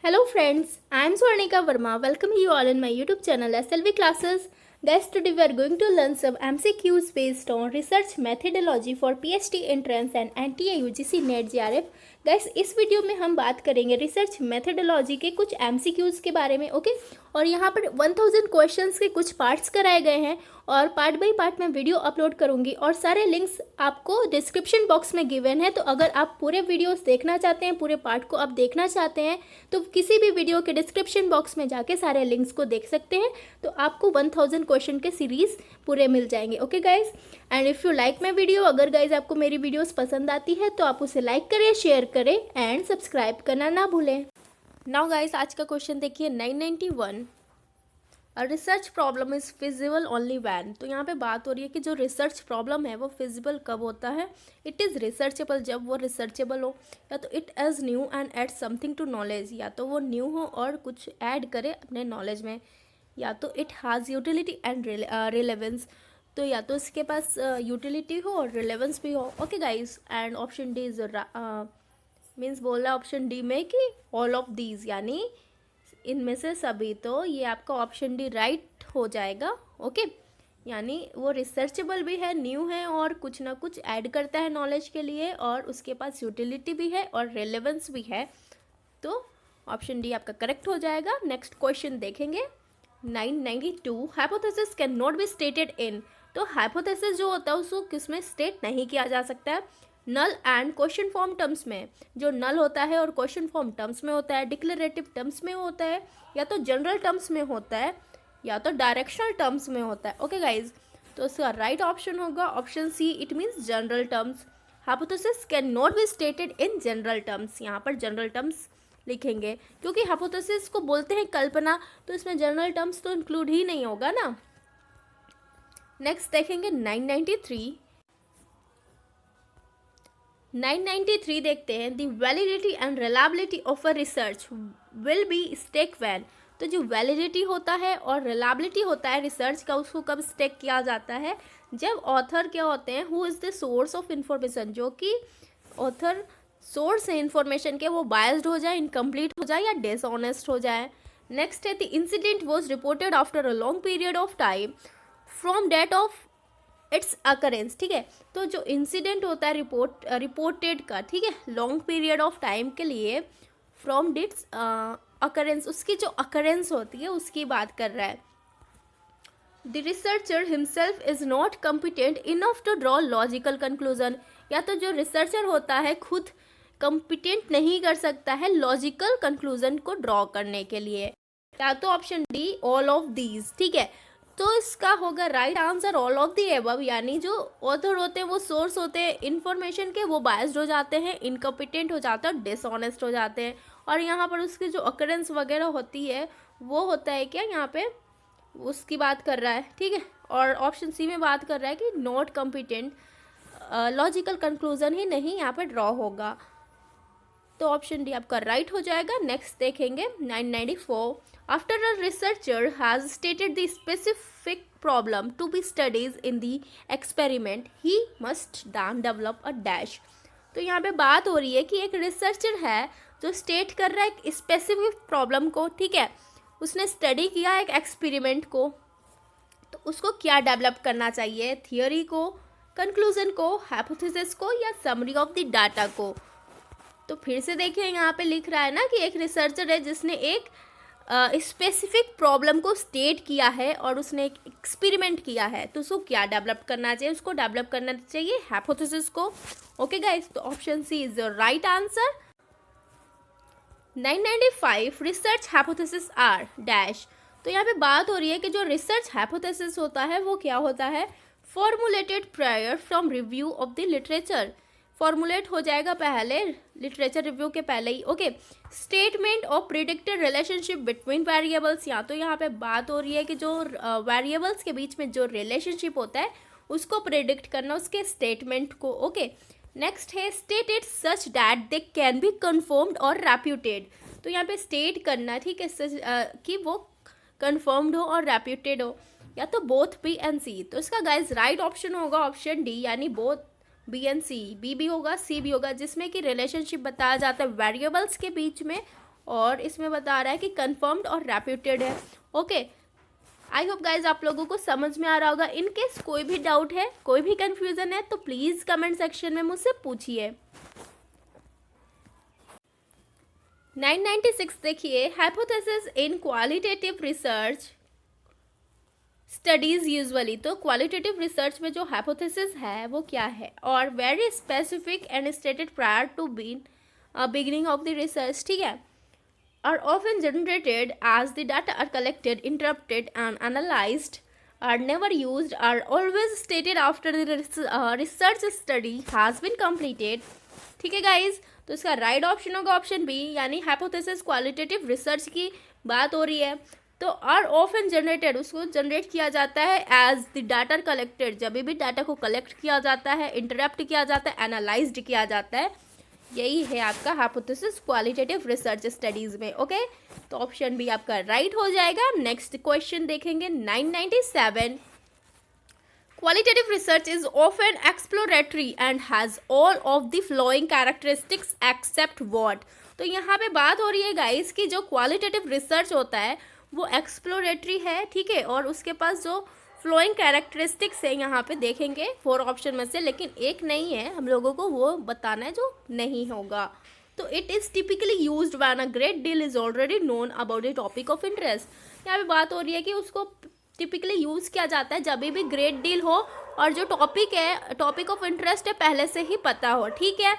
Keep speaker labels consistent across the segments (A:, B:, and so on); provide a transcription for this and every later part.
A: Hello friends, I am Swarnika Verma. Welcome you all in my YouTube channel SLV classes. Guys, today we are going to learn some MCQs based on research methodology for PhD entrance and NTA UGC NET JRF. Guys इस video में हम बात करेंगे research methodology के कुछ MCQs के बारे में, ओके। और यहाँ पर 1000 क्वेश्चंस के कुछ पार्ट्स कराए गए हैं और पार्ट बाय पार्ट मैं वीडियो अपलोड करूँगी और सारे लिंक्स आपको डिस्क्रिप्शन बॉक्स में गिवन है। तो अगर आप पूरे वीडियोस देखना चाहते हैं, पूरे पार्ट को आप देखना चाहते हैं, तो किसी भी वीडियो के डिस्क्रिप्शन बॉक्स में जाके सारे लिंक्स को देख सकते हैं। तो आपको 1000 क्वेश्चन के सीरीज़ पूरे मिल जाएंगे, okay guys. And if you like my video, अगर गाइज आपको मेरी वीडियोस पसंद आती है तो आप उसे लाइक करें, शेयर करें एंड सब्सक्राइब करना ना भूलें। नाउ गाइज आज का क्वेश्चन देखिए 991। A research problem is feasible only when. तो यहाँ पे बात हो रही है कि जो रिसर्च प्रॉब्लम है वो फिजिबल कब होता है। इट इज़ रिसर्चेबल जब वो रिसर्चेबल हो, या तो it is new and add something to knowledge, या तो वो न्यू हो और कुछ ऐड करे अपने नॉलेज में, या तो it has utility and relevance. तो या तो इसके पास यूटिलिटी हो और रिलेवेंस भी हो, okay guys. And option D is means बोल रहा है ऑप्शन डी में कि ऑल ऑफ दीज, यानी इनमें से सभी। तो ये आपका ऑप्शन डी राइट हो जाएगा, ओके। यानी वो रिसर्चेबल भी है, न्यू है और कुछ ना कुछ ऐड करता है नॉलेज के लिए, और उसके पास यूटिलिटी भी है और रेलेवेंस भी है। तो ऑप्शन डी आपका करेक्ट हो जाएगा। नेक्स्ट क्वेश्चन देखेंगे 992। Hypothesis can not be stated इन। तो हाइपोथेसिस जो होता है उसको किसमें स्टेट नहीं किया जा सकता है, null and question form terms में। जो नल होता है और क्वेश्चन फॉर्म टर्म्स में होता है, डिक्लेरेटिव टर्म्स में होता है, या तो जनरल टर्म्स में होता है, या तो डायरेक्शनल टर्म्स में होता है, ओके गाइज। तो इसका राइट ऑप्शन होगा option C, it means general terms. Hypothesis can not be stated in general terms. यहाँ पर जनरल टर्म्स लिखेंगे क्योंकि हाइपोथेसिस को बोलते हैं कल्पना, तो इसमें जनरल टर्म्स तो इंक्लूड ही नहीं होगा ना। नेक्स्ट देखेंगे 993 देखते हैं। The validity and reliability of a research will be stake when. तो जो वैलिडिटी होता है और रिलायबिलिटी होता है रिसर्च का, उसको कब स्टेक किया जाता है, जब ऑथर क्या होते हैं, who is the source of information, जो कि ऑथर सोर्स है इंफॉर्मेशन के, वो बायस्ड हो जाए, इनकम्प्लीट हो जाए या डिसऑनेस्ट हो जाए। नेक्स्ट है the incident was reported after a long period of time from date of its occurrence. ठीक है, तो जो इंसिडेंट होता है रिपोर्टेड का, ठीक है, लॉन्ग पीरियड ऑफ टाइम के लिए, फ्रॉम डिट्स अकरेंस, उसकी जो अकरेंस होती है उसकी बात कर रहा है। The researcher himself is not competent enough to draw logical conclusion. या तो जो रिसर्चर होता है खुद कॉम्पिटेंट नहीं कर सकता है लॉजिकल कंक्लूजन को ड्रॉ करने के लिए, या तो option D all of these. ठीक है, तो इसका होगा right answer all of the above. यानी जो ऑथर होते हैं वो सोर्स होते हैं इन्फॉर्मेशन के, वो बायस्ड हो जाते हैं, इनकॉम्पिटेंट हो जाते हैं, डिसऑनेस्ट हो जाते हैं। और यहाँ पर उसकी जो अकरेंस वगैरह होती है वो होता है क्या, यहाँ पे उसकी बात कर रहा है, ठीक है। और ऑप्शन सी में बात कर रहा है कि नॉट कॉम्पिटेंट, लॉजिकल कंक्लूजन ही नहीं यहाँ पे ड्रॉ होगा। तो ऑप्शन डी आपका राइट हो जाएगा। नेक्स्ट देखेंगे 994। After a researcher has stated the specific problem to be studies in the experiment, he must then develop a dash. तो यहाँ पे बात हो रही है कि एक रिसर्चर है जो स्टेट कर रहा है एक स्पेसिफिक प्रॉब्लम को, ठीक है, उसने स्टडी किया एक एक्सपेरिमेंट को, तो उसको क्या डेवलप करना चाहिए, थियोरी को, कंक्लूजन को, हाइपोथेसिस को, या समरी ऑफ द डाटा को। तो फिर से देखिए यहाँ पे लिख रहा है ना कि एक रिसर्चर है जिसने एक स्पेसिफिक प्रॉब्लम को स्टेट किया है और उसने एक एक्सपेरिमेंट किया है, तो उसको क्या डेवलप करना चाहिए, उसको डेवलप करना चाहिए हाइपोथेसिस को, ओके गाइस। तो option C is the right answer. 995 research hypothesis are dash. तो यहाँ पे बात हो रही है कि जो रिसर्च हाइपोथेसिस होता है वो क्या होता है, formulated prior from review of the literature. Formulate हो जाएगा पहले, लिटरेचर रिव्यू के पहले ही, okay. Statement of predicted relationship between variables. या तो यहाँ पे बात हो रही है कि जो वेरिएबल्स के बीच में जो रिलेशनशिप होता है उसको प्रिडिक्ट करना, उसके स्टेटमेंट को, ओके। नेक्स्ट है stated such that they can be confirmed और रेप्यूटेड। तो यहाँ पे स्टेट करना, ठीक है, कि वो कन्फर्म्ड हो और रेप्यूटेड हो, या तो बोथ बी एंड सी। तो इसका गाइज राइट ऑप्शन होगा ऑप्शन डी, यानी both B and C. B भी होगा, सी भी होगा, जिसमें कि रिलेशनशिप बताया जाता है वेरिएबल्स के बीच में और इसमें बता रहा है कि कंफर्म्ड और रेप्यूटेड है। ओके, आई होप गाइज आप लोगों को समझ में आ रहा होगा। इन केस कोई भी डाउट है, कोई भी कंफ्यूजन है, तो प्लीज कमेंट सेक्शन में मुझसे पूछिए। 996 देखिए, hypothesis in qualitative research studies usually. तो क्वालिटेटिव रिसर्च में जो हाइपोथेसिस है वो क्या है, और very specific and stated prior to been beginning of the research, ठीक है, are often generated as the data are collected, interpreted and analyzed, are never used, are always stated after the research study has been completed। ठीक है guys, तो इसका right option होगा option B, यानी hypothesis qualitative research की बात हो रही है। तो आर ऑफन जनरेटेड, उसको जनरेट किया जाता है एज द डाटा कलेक्टेड, जब भी डाटा को कलेक्ट किया जाता है, इंटरप्ट किया जाता है, एनालाइज्ड किया जाता है, यही है आपका हाइपोथेसिस क्वालिटेटिव रिसर्च स्टडीज में। ओके, तो ऑप्शन बी आपका राइट हो जाएगा। नेक्स्ट क्वेश्चन देखेंगे 997। Qualitative research is often exploratory and has all of the following characteristics except what. तो यहाँ पे बात हो रही है गाइस कि जो क्वालिटेटिव रिसर्च होता है वो एक्सप्लोरेटरी है, ठीक है, और उसके पास जो फ्लोइंग कैरेक्टरिस्टिक्स है यहाँ पे देखेंगे 4 ऑप्शन में से, लेकिन एक नहीं है, हम लोगों को वो बताना है जो नहीं होगा। तो it is typically used when a great deal is already known about the topic of interest. यहाँ पे बात हो रही है कि उसको टिपिकली यूज़ किया जाता है जब भी ग्रेट डील हो और जो टॉपिक है, टॉपिक ऑफ इंटरेस्ट है, पहले से ही पता हो, ठीक है।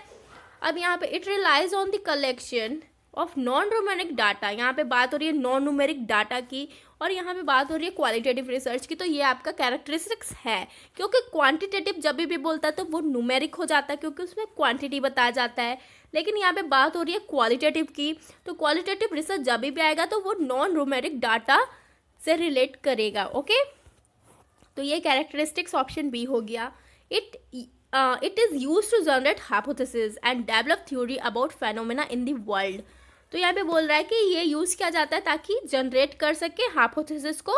A: अब यहाँ पे it relies on the collection of non numeric data, यहाँ पे बात हो रही है नॉन न्यूमेरिक डाटा की, और यहाँ पे बात हो रही है क्वालिटेटिव रिसर्च की। तो ये आपका कैरेक्टरिस्टिक्स है, क्योंकि क्वांटिटेटिव जब भी बोलता है तो वो न्यूमेरिक हो जाता है क्योंकि उसमें क्वांटिटी बताया जाता है, लेकिन यहाँ पे बात हो रही है क्वालिटेटिव की। तो क्वालिटेटिव रिसर्च जब भी आएगा तो वो नॉन न्यूमेरिक डाटा से रिलेट करेगा। ओके, तो ये कैरेक्टरिस्टिक्स ऑप्शन बी हो गया। It is use to generate hypothesis and develop theory about phenomena in the world. तो यहाँ पे बोल रहा है कि ये यूज़ किया जाता है ताकि जनरेट कर सके हाइपोथेसिस को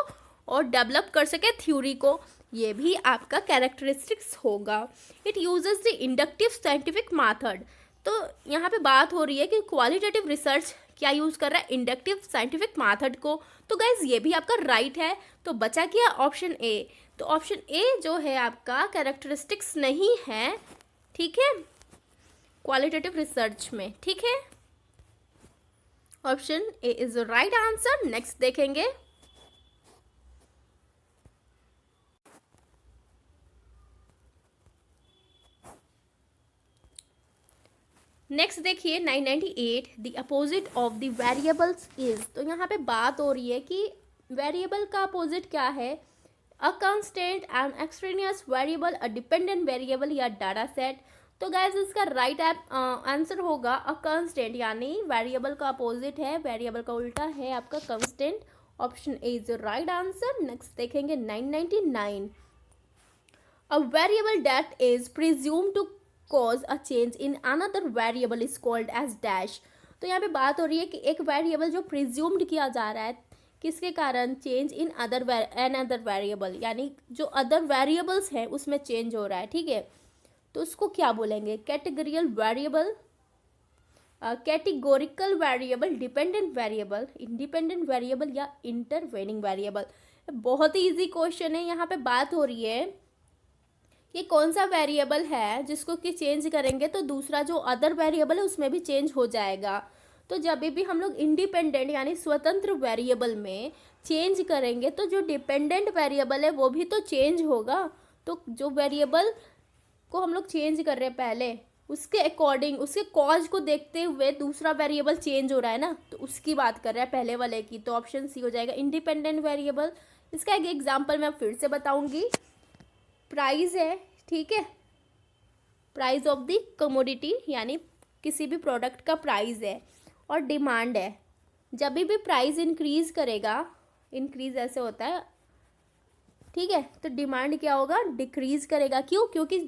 A: और डेवलप कर सके थ्योरी को, ये भी आपका कैरेक्टरिस्टिक्स होगा। It uses the inductive scientific method. तो यहाँ पे बात हो रही है कि क्वालिटेटिव रिसर्च क्या यूज़ कर रहा है, इंडक्टिव साइंटिफिक मेथड को। तो गाइज ये भी आपका राइट है, तो बचा क्या ऑप्शन ए। तो ऑप्शन ए जो है आपका कैरेक्टरिस्टिक्स नहीं है, ठीक है, क्वालिटेटिव रिसर्च में, ठीक है, option A is the right answer. Next देखेंगे नेक्स्ट देखिए 998, the opposite of the variables is. तो यहाँ पे बात हो रही है कि वेरिएबल का अपोजिट क्या है, a constant, an extraneous variable, a dependent variable या डाटा सेट। तो गाइस इसका राइट आंसर होगा अ कांस्टेंट, यानी वेरिएबल का अपोजिट है, वेरिएबल का उल्टा है आपका constant. Option A is the right answer. Next देखेंगे 999, a variable that is presumed to cause a change in another variable is called as dash। तो यहाँ पे बात हो रही है कि एक वेरिएबल जो प्रिज्यूम्ड किया जा रहा है किसके कारण, चेंज इन अदर वेरिएबल, यानी जो अदर वेरिएबल्स हैं उसमें चेंज हो रहा है, ठीक है, तो उसको क्या बोलेंगे, categorical variable, categorical variable, dependent variable, independent variable या इंटरवेनिंग वेरिएबल। बहुत ही ईजी क्वेश्चन है। यहाँ पे बात हो रही है कि कौन सा वेरिएबल है जिसको कि चेंज करेंगे तो दूसरा जो अदर वेरिएबल है उसमें भी चेंज हो जाएगा। तो जब भी हम लोग इंडिपेंडेंट यानी स्वतंत्र वेरिएबल में चेंज करेंगे तो जो डिपेंडेंट वेरिएबल है वो भी तो चेंज होगा। तो जो वेरिएबल को हम लोग चेंज कर रहे हैं पहले, उसके अकॉर्डिंग, उसके कॉज को देखते हुए दूसरा वेरिएबल चेंज हो रहा है ना, तो उसकी बात कर रहे हैं पहले वाले की। तो ऑप्शन सी हो जाएगा इंडिपेंडेंट वेरिएबल। इसका एक एग्जाम्पल मैं फिर से बताऊंगी। प्राइस है, ठीक है, प्राइस ऑफ द कमोडिटी यानी किसी भी प्रोडक्ट का प्राइस है, और डिमांड है। जब भी प्राइस इंक्रीज करेगा, इंक्रीज ऐसे होता है, ठीक है, तो डिमांड क्या होगा, डिक्रीज करेगा। क्यों? क्योंकि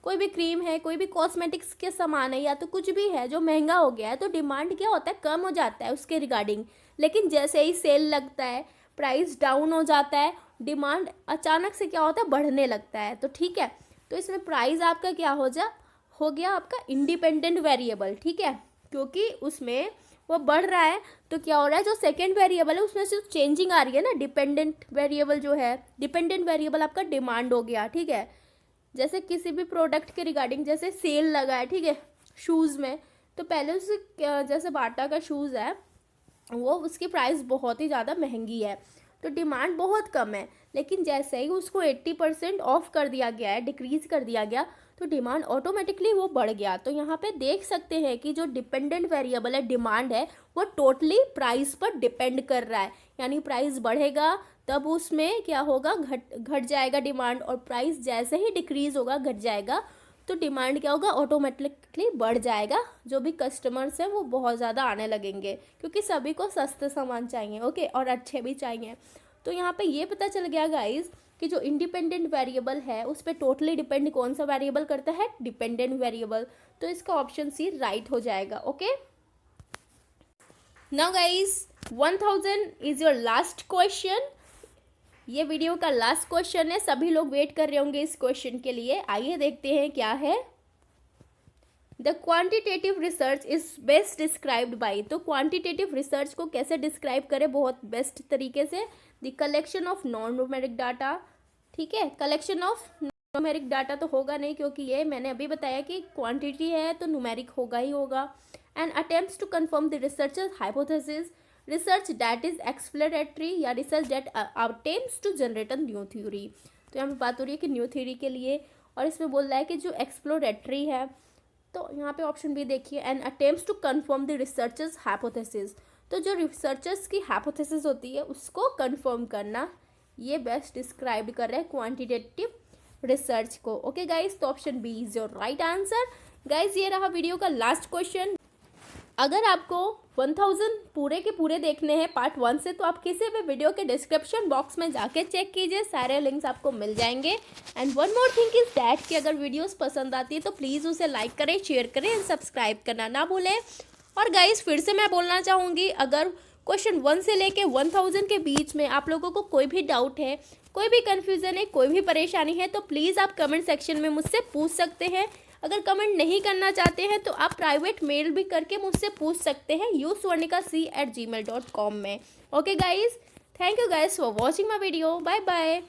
A: कोई भी क्रीम है, कोई भी कॉस्मेटिक्स के सामान है या तो कुछ भी है जो महंगा हो गया है, तो डिमांड क्या होता है, कम हो जाता है उसके रिगार्डिंग। लेकिन जैसे ही सेल लगता है प्राइस डाउन हो जाता है, डिमांड अचानक से क्या होता है, बढ़ने लगता है। तो ठीक है, तो इसमें प्राइस आपका क्या हो गया आपका इंडिपेंडेंट वेरिएबल, ठीक है, क्योंकि उसमें वो बढ़ रहा है, तो क्या हो रहा है, जो सेकंड वेरिएबल है उसमें से चेंजिंग आ रही है ना, डिपेंडेंट वेरिएबल जो है, डिपेंडेंट वेरिएबल आपका डिमांड हो गया, ठीक है। जैसे किसी भी प्रोडक्ट के रिगार्डिंग, जैसे सेल लगा है, ठीक है, शूज़ में, तो पहले उस जैसे बाटा का शूज़ है, वो उसकी प्राइस बहुत ही ज़्यादा महंगी है, तो डिमांड बहुत कम है, लेकिन जैसे ही उसको 80% ऑफ कर दिया गया है, डिक्रीज़ कर दिया गया, तो डिमांड ऑटोमेटिकली वो बढ़ गया। तो यहाँ पे देख सकते हैं कि जो डिपेंडेंट वेरिएबल है, डिमांड है, वो टोटली प्राइस पर डिपेंड कर रहा है, यानी प्राइस बढ़ेगा तब उसमें क्या होगा, घट जाएगा डिमांड, और प्राइस जैसे ही डिक्रीज़ होगा, घट जाएगा, तो डिमांड क्या होगा, ऑटोमेटिकली बढ़ जाएगा। जो भी कस्टमर्स हैं वो बहुत ज़्यादा आने लगेंगे, क्योंकि सभी को सस्ते सामान चाहिए, ओके, और अच्छे भी चाहिए। तो यहाँ पे ये पता चल गया गाइस कि जो इंडिपेंडेंट वेरिएबल है उस पर टोटली डिपेंड कौन सा वेरिएबल करता है, डिपेंडेंट वेरिएबल। तो इसका ऑप्शन सी राइट हो जाएगा, okay. Now guys 1000 is your last question. ये वीडियो का लास्ट क्वेश्चन है, सभी लोग वेट कर रहे होंगे इस क्वेश्चन के लिए। आइए देखते हैं क्या है। The quantitative research is best described by, तो क्वांटिटेटिव रिसर्च को कैसे डिस्क्राइब करें बहुत बेस्ट तरीके से, the collection of non numeric data, ठीक है। कलेक्शन ऑफ न्यूमेरिक डाटा तो होगा नहीं, क्योंकि ये मैंने अभी बताया कि क्वांटिटी है तो न्यूमेरिक होगा ही होगा। And attempts to confirm the researcher's hypothesis, research that is exploratory या research that attempts to generate a new theory. तो यहाँ पे बात हो रही है कि न्यू थ्योरी के लिए, और इसमें बोल रहा है कि जो एक्सप्लोरेटरी है, तो यहाँ पे ऑप्शन बी देखिए, and attempts to confirm the researcher's hypothesis, तो जो रिसर्चर्स की हाइपोथेसिस होती है उसको कंफर्म करना, ये बेस्ट डिस्क्राइब कर रहा है क्वांटिटेटिव रिसर्च को, ओके गाइस। तो option B is your right answer. Guys ये रहा वीडियो का लास्ट क्वेश्चन। अगर आपको 1000 पूरे के पूरे देखने हैं पार्ट 1 से, तो आप किसी भी वीडियो के डिस्क्रिप्शन बॉक्स में जाके चेक कीजिए, सारे लिंक्स आपको मिल जाएंगे। And one more thing is that कि अगर वीडियोस पसंद आती है तो प्लीज़ उसे लाइक करें, शेयर करें एंड सब्सक्राइब करना ना भूलें। और गाइस फिर से मैं बोलना चाहूँगी, अगर क्वेश्चन 1 से लेके 1000 के बीच में आप लोगों को कोई भी डाउट है, कोई भी कन्फ्यूज़न है, कोई भी परेशानी है, तो प्लीज़ आप कमेंट सेक्शन में मुझसे पूछ सकते हैं। अगर कमेंट नहीं करना चाहते हैं तो आप प्राइवेट मेल भी करके मुझसे पूछ सकते हैं uswarnika@gmail.com में, okay guys. Thank you guys for watching my video, bye bye.